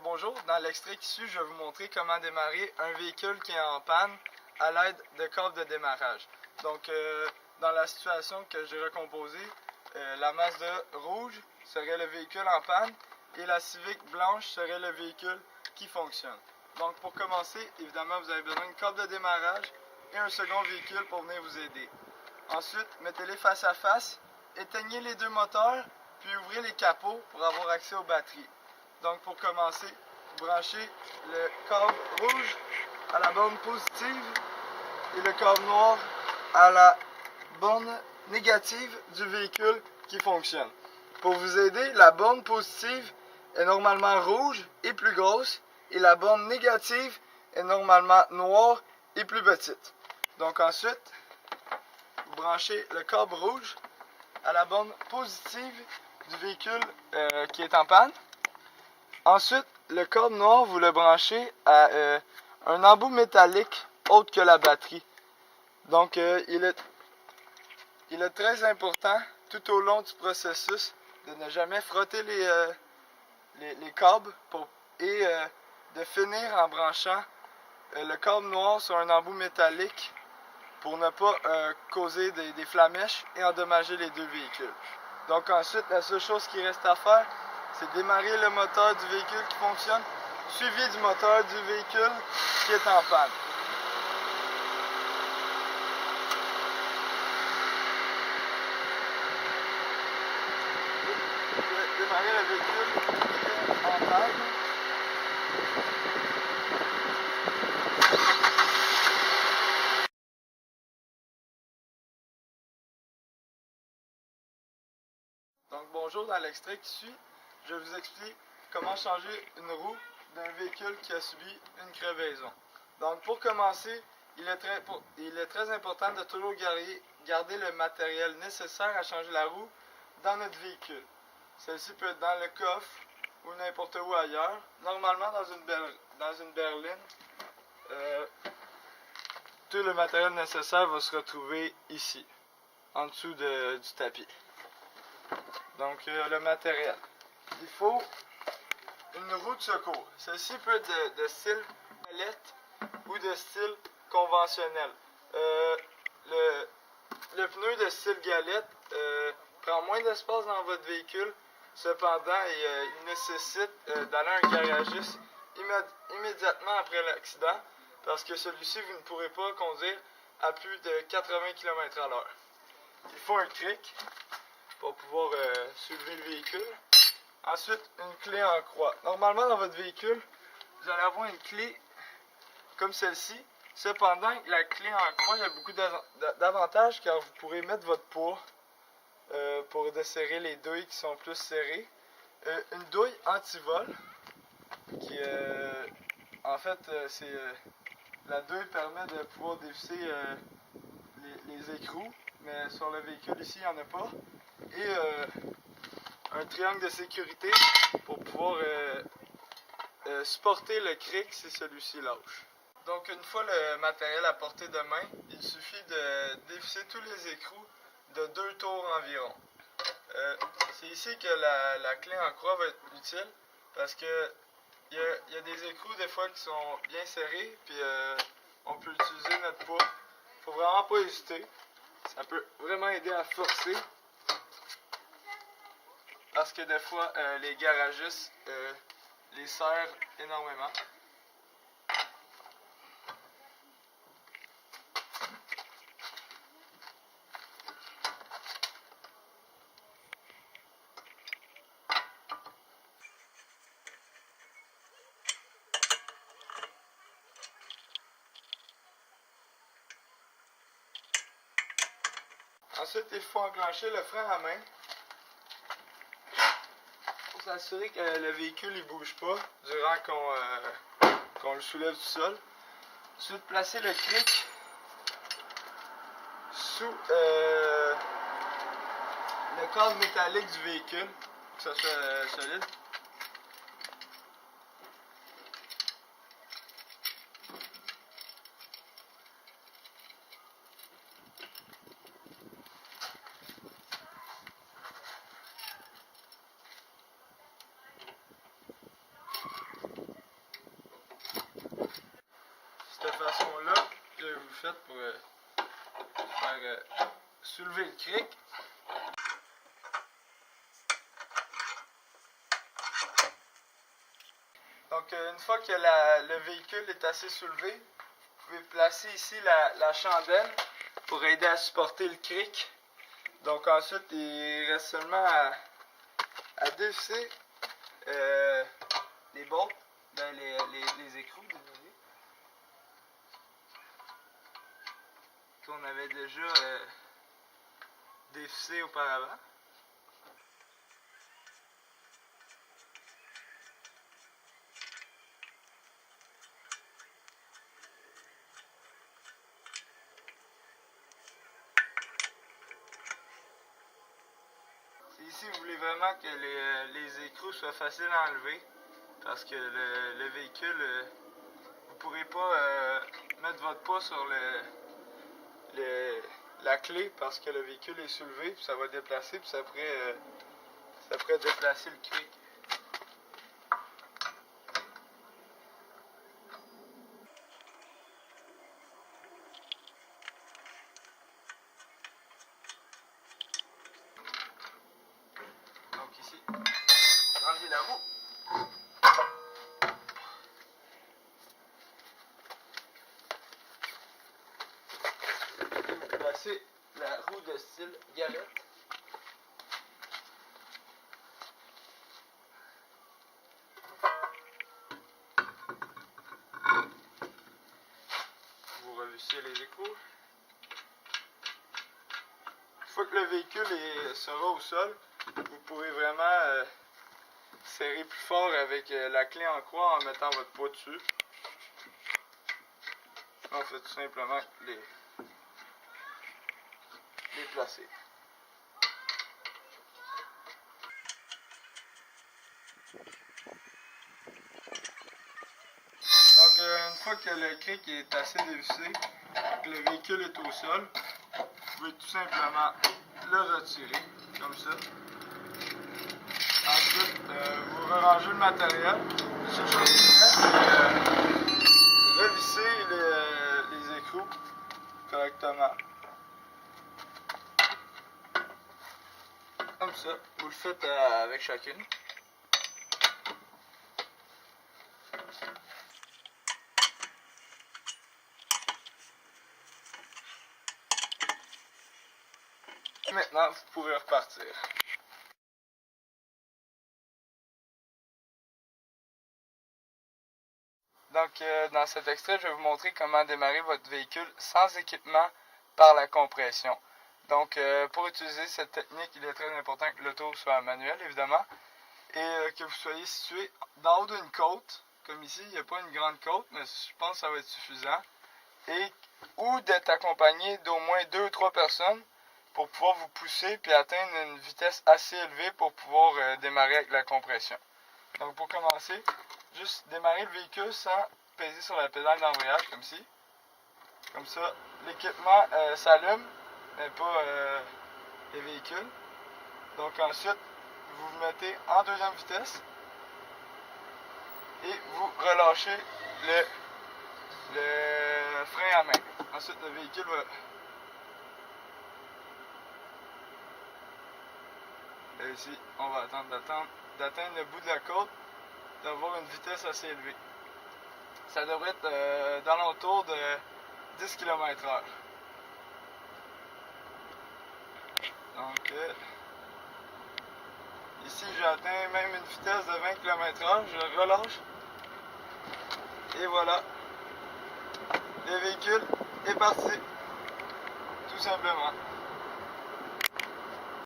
Bonjour, dans l'extrait qui suit, je vais vous montrer comment démarrer un véhicule qui est en panne à l'aide de câbles de démarrage. Dans la situation que j'ai recomposée, la Mazda rouge serait le véhicule en panne et la Civic blanche serait le véhicule qui fonctionne. Donc pour commencer, évidemment, vous avez besoin d'un câble de démarrage et un second véhicule pour venir vous aider. Ensuite, mettez-les face à face, éteignez les deux moteurs, puis ouvrez les capots pour avoir accès aux batteries. Donc pour commencer, branchez le câble rouge à la borne positive et le câble noir à la borne négative du véhicule qui fonctionne. Pour vous aider, la borne positive est normalement rouge et plus grosse et la borne négative est normalement noire et plus petite. Donc ensuite, vous branchez le câble rouge à la borne positive du véhicule qui est en panne. Ensuite, le câble noir, vous le branchez à un embout métallique autre que la batterie. Donc, il est très important tout au long du processus de ne jamais frotter les câbles et de finir en branchant le câble noir sur un embout métallique pour ne pas causer des flamèches et endommager les deux véhicules. Donc ensuite, la seule chose qui reste à faire, c'est démarrer le moteur du véhicule qui fonctionne, suivi du moteur du véhicule qui est en panne. Démarrer le véhicule qui est en panne. Donc bonjour, dans l'extrait qui suit, je vous explique comment changer une roue d'un véhicule qui a subi une crevaison. Donc pour commencer, il est très important de toujours garder le matériel nécessaire à changer la roue dans notre véhicule. Celle-ci peut être dans le coffre ou n'importe où ailleurs. Normalement dans une berline, tout le matériel nécessaire va se retrouver ici, en dessous du tapis. Donc le matériel. Il faut une roue de secours. Celle-ci peut être de style galette ou de style conventionnel. Le pneu de style galette prend moins d'espace dans votre véhicule. Cependant, il nécessite d'aller à un garagiste immédiatement après l'accident parce que celui-ci, vous ne pourrez pas conduire à plus de 80 km/h. Il faut un cric pour pouvoir soulever le véhicule. Ensuite, une clé en croix. Normalement, dans votre véhicule, vous allez avoir une clé comme celle-ci. Cependant, la clé en croix, il y a beaucoup d'avantages car vous pourrez mettre votre poids pour desserrer les douilles qui sont plus serrées. Une douille anti-vol qui en fait, la douille permet de pouvoir dévisser les écrous, mais sur le véhicule ici, il n'y en a pas. Et un triangle de sécurité pour pouvoir supporter le cric si celui-ci lâche. Donc une fois le matériel à portée de main, il suffit de dévisser tous les écrous de 2 tours environ. C'est ici que la clé en croix va être utile parce que il y a des écrous des fois qui sont bien serrés puis on peut utiliser notre poids. Il ne faut vraiment pas hésiter. Ça peut vraiment aider à forcer. Parce que des fois, les garagistes les serrent énormément. Ensuite, il faut enclencher le frein à main. Pour s'assurer que le véhicule ne bouge pas durant qu'on le soulève du sol. Ensuite, placer le cric sous le cadre métallique du véhicule pour que ça soit solide. faites pour faire soulever le cric. Donc une fois que le véhicule est assez soulevé, vous pouvez placer ici la chandelle pour aider à supporter le cric. Donc ensuite il reste seulement à dévisser les bolts, les écrous, désolé, qu'on avait déjà dévissé auparavant. Ici, vous voulez vraiment que les écrous soient faciles à enlever parce que le véhicule, vous ne pourrez pas mettre votre poids sur la clé parce que le véhicule est soulevé, puis ça va déplacer, puis ça pourrait déplacer le cric. Donc ici, changez la roue. Vous placez la roue de style galette. Vous revissez les écrous. Une fois que le véhicule sera au sol, vous pourrez vraiment serrer plus fort avec la clé en croix en mettant votre poids dessus. On fait tout simplement les placer. Donc une fois que le cric est assez dévissé, que le véhicule est au sol, vous pouvez tout simplement le retirer, comme ça. Ensuite, vous rangez le matériel. La seule chose qui reste, c'est revisser les écrous correctement. Comme ça, vous le faites avec chacune. Maintenant, vous pouvez repartir. Donc, dans cet extrait, je vais vous montrer comment démarrer votre véhicule sans équipement par la compression. Donc, pour utiliser cette technique, il est très important que l'auto soit manuelle, évidemment, et que vous soyez situé d'en haut d'une côte, comme ici. Il n'y a pas une grande côte, mais je pense que ça va être suffisant. Ou d'être accompagné d'au moins 2 ou 3 personnes pour pouvoir vous pousser puis atteindre une vitesse assez élevée pour pouvoir démarrer avec la compression. Donc pour commencer, juste démarrer le véhicule sans peser sur la pédale d'embrayage comme ci. Comme ça, l'équipement s'allume, mais pas les véhicules. Donc ensuite, vous vous mettez en deuxième vitesse et vous relâchez le frein à main. Ensuite, le véhicule va... Et ici, on va attendre d'atteindre le bout de la côte, d'avoir une vitesse assez élevée. Ça devrait être dans l'entour de 10 km/h. Donc, ici, j'ai atteint même une vitesse de 20 km/h. Je relâche. Et voilà. Le véhicule est parti. Tout simplement.